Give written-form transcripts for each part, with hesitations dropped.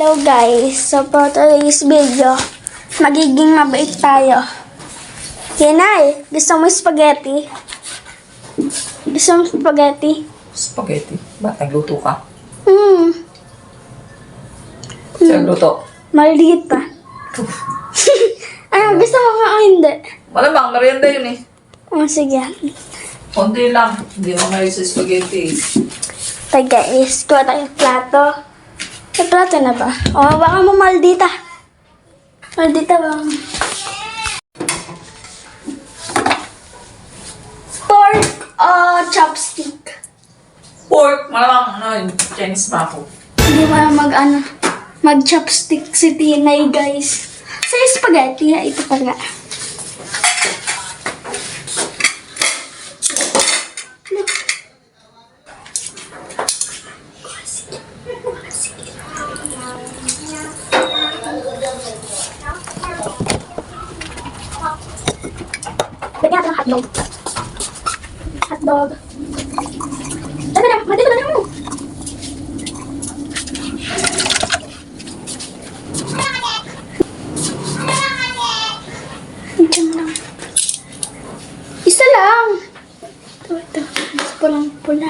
Hello guys, so for today's video, magiging mabait tayo. Yanay, gusto mo spaghetti? Gusto mo spaghetti? Spaghetti? Ba't nagluto ka? Saan nagluto? Maliit pa. Ano, gusto mo ka o hindi? Malamang, merienda yun eh. Oh, sige. Konti lang. Hindi mo ngayon sa spaghetti. Tayo guys, kuha tayong plato. May plato na ba? O, baka mo maldita. Maldita ba? Pork o chopstick? Pork! Malamang, Chinese ba ako? Hindi mo na mag-chopstick si Tinay, guys. Sa spaghetti, ito pala. Lagyan natin ng hotdog. Hotdog. Dami na, maldito na mo. Isa lang. Ito. Pulang-pula.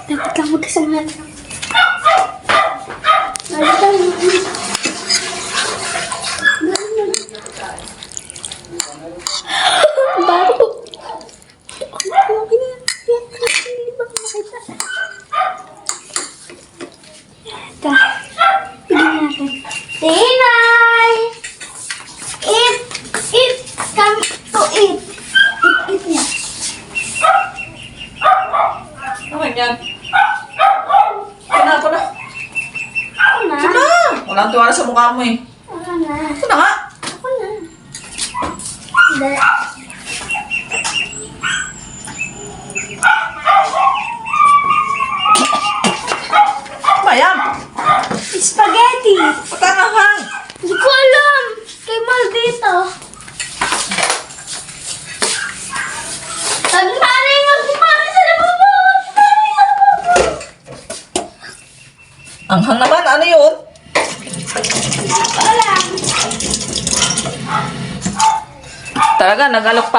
Dapat lang magkasamaan lang. Bago. Hindi ba makita? Ito. Tignan natin. Tinay! Eat! Eat! Come to eat! Eat niya. Ano yan? Ako na. Ako na. Ito na! Walang tuwala sa mukha mo eh. Ako na. Ito na nga! Ako na. Hindi. Ano ba yan? Spaghetti! Patanahang! Hindi ko alam. Kay Maldito. Nagmana yung nagmana sa labubo! Anghang naman, ano yun? Alam. Talaga, nang-alok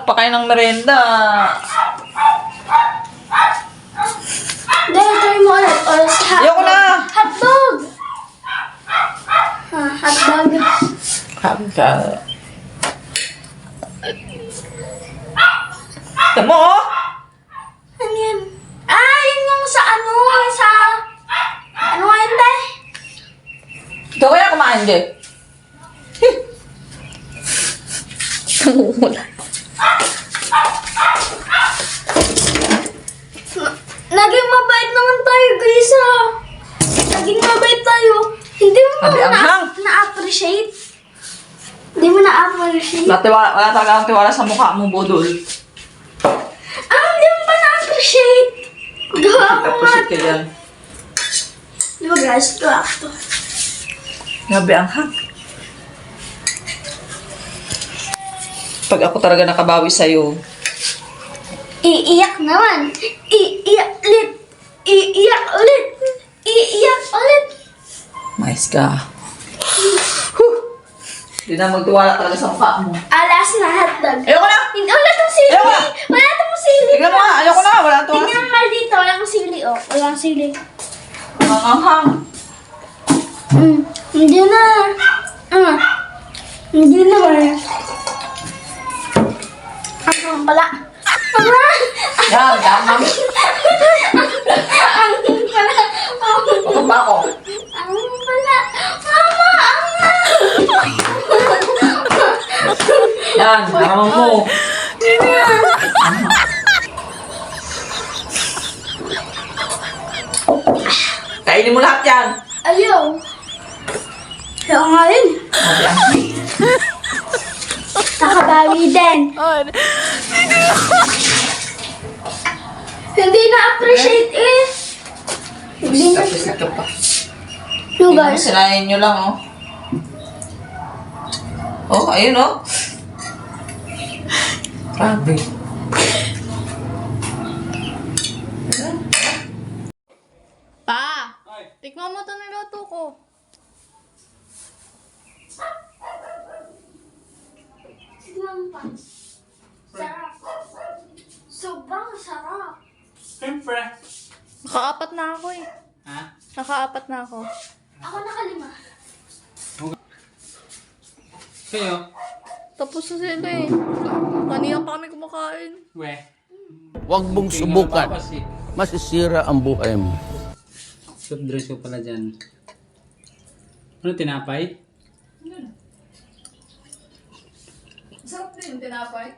pa kayo ng merienda. Dahil try mo ulit. O, sa Ayoko na! hotdog! Hotdog. Sabi ka. Ito mo, oh! Ano yan? Ah, yun yung sa ano, sa... Ano nga yun, te? Ikaw kaya kumain, Jeff? Namumula. Naging mabait naman tayo, guys, ah. Naging mabait tayo. Hindi mo Sabi, anghang. na-appreciate. Hindi mo na-appreciate. Wala talaga ang tiwala sa mukha mo, Budol. Hindi mo ba na-appreciate? Gawa ko nga. Tapos ka yan. Di ba, guys? Gawa ko to. Grabe ang hang. Pag ako talaga nakabawi sa'yo, Iiyak naman. Iiyak ulit. Iiyak ulit. Iiyak ulit. mais ka. Hindi na magtiwala talaga sa mukha mo. Alas na hotdog. Ayoko na! Hindi, wala tong sili. Ayoko na! Wala tong sili. Tignan mo nga, ayoko na! Wala to. Tingnan mo mal dito. Walang sili, oh. Walang sili. Ang hang. Hindi na. Hindi na ba? Ang pala. Yan, tama. Ang pala. Ano ba ako? Ang pala. Mama! Yan, haraman mo. Kainin mo lahat yan. Ayaw. Ayaw nga rin. Nakabawi din. Hindi na-appreciate eh. Hindi na. Tapos ito pa. No, Tingnan mo, guys. sinayin nyo lang, oh. Oh, ayun, oh. Grabe. Pa! Tikman mo ito niluto ko. Tignan pa. Sarap. Sobrang sarap. Siyempre. Nakaapat na ako eh. Ha? Nakaapat na ako. Ako nakalima. Kayo? Tapos na sila eh. Kanina pa kami kumakain. We. Huwag mong subukan. Masisira ang buhay mo. Soft drinks ko pala dyan. Ano, tinapay? Sarap din, tinapay.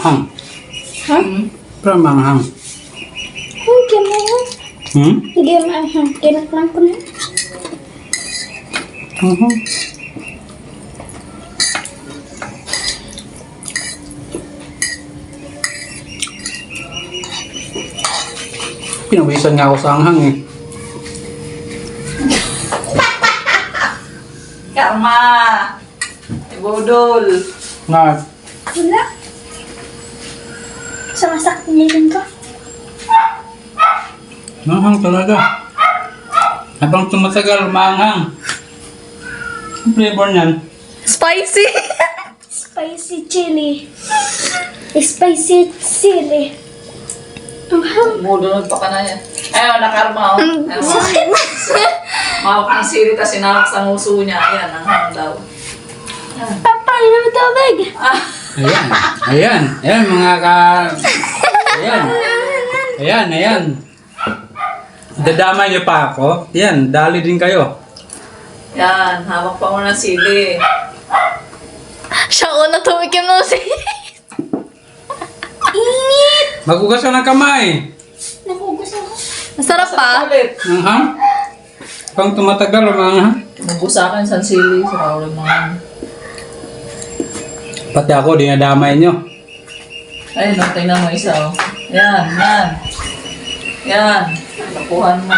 Manghang. Ha? Pero manghang. Hindi mo. Hmm? Hindi mo. Tinatlan ko na. Pinawisan nga ako sa anghang eh. Karma! Ibudol! Nga, Wala. Sumasakit nilin ko. manghang talaga. Habang tumatagal, manghang. Ang flavor niyan. Spicy! Spicy chili. Spicy chili. Budol pa ka na yan. Ayun, nakarma, oh. Ayun, mawak ng siri kasi sinawak sa nguso niya. Ayan, ang daw. Papay na tubig. Ayan. Ayan. Ayan, mga ka... Ayan. Ayan, ayan. Dadamay niyo pa ako. Yan, dali din kayo. Yan, hawak pa mo ng sili. Siya una tumikim ng Init. Magugas ka ng kamay. Nakugas ako. Masarap pa. Ulit. Manghang. Pang tumatagal, manghang. Nabusa akin sa sili. Sa kaulang mga... Pati ako, dinadamay nyo. Ayun, oh, tingnan mo isa, oh. Yan, yan. Yan. Nakuhan mo.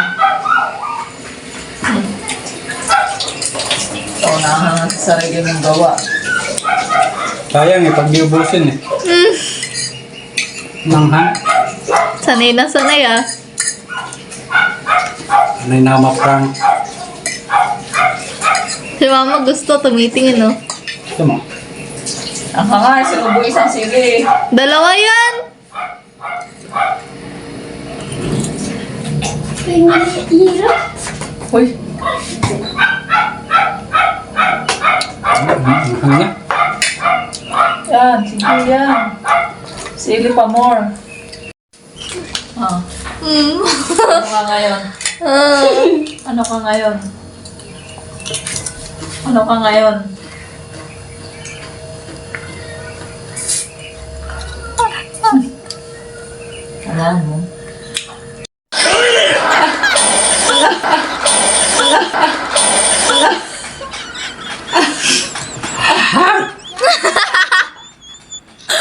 Ito, nakahangat sa sarili mong gawa. Sayang eh, pag diubusin eh. Manghang. Sanay na sanay ah. Anay na maprang. Si mama gusto tumitingin no. Ito mo. Ang hanga, sinubo isang sili. Dalawa yan! Hirap. Uy, Manghang niya. yan, sige yan. Sili pa more. Ah, ano ka ngayon? Ano ka ngayon? Ano ka ngayon? Alam mo.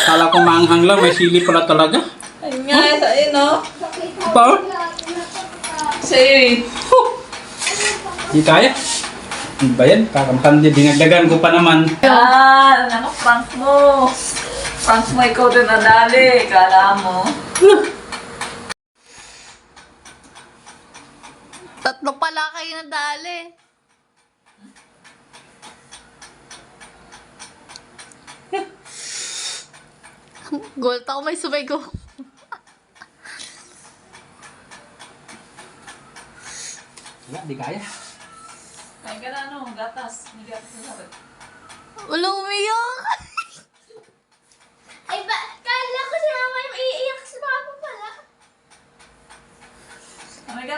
Kala ko manghang lang, may sili pala talaga. Ayun nga, sa'yo, no? Pa? Sa'yo, Di kaya. Ano ba yan? Kakamtandi, dinagdagan ko pa naman. yan, ano, prank mo. Prank mo, ikaw din nadali. Kala mo. Tatlo pala kayo nadali. Gold ako may subay ko. Wala, di kaya. Kaya ka na, ano, gatas. May gatas na sabi. Wala umiyak.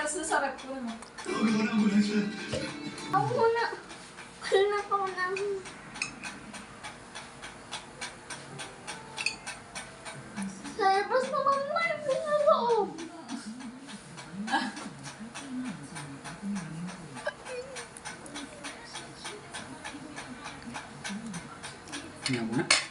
sa sarap ko. No? Ako muna. Kalina pa ko na. Labas naman na yung sa loob. Yan mo na.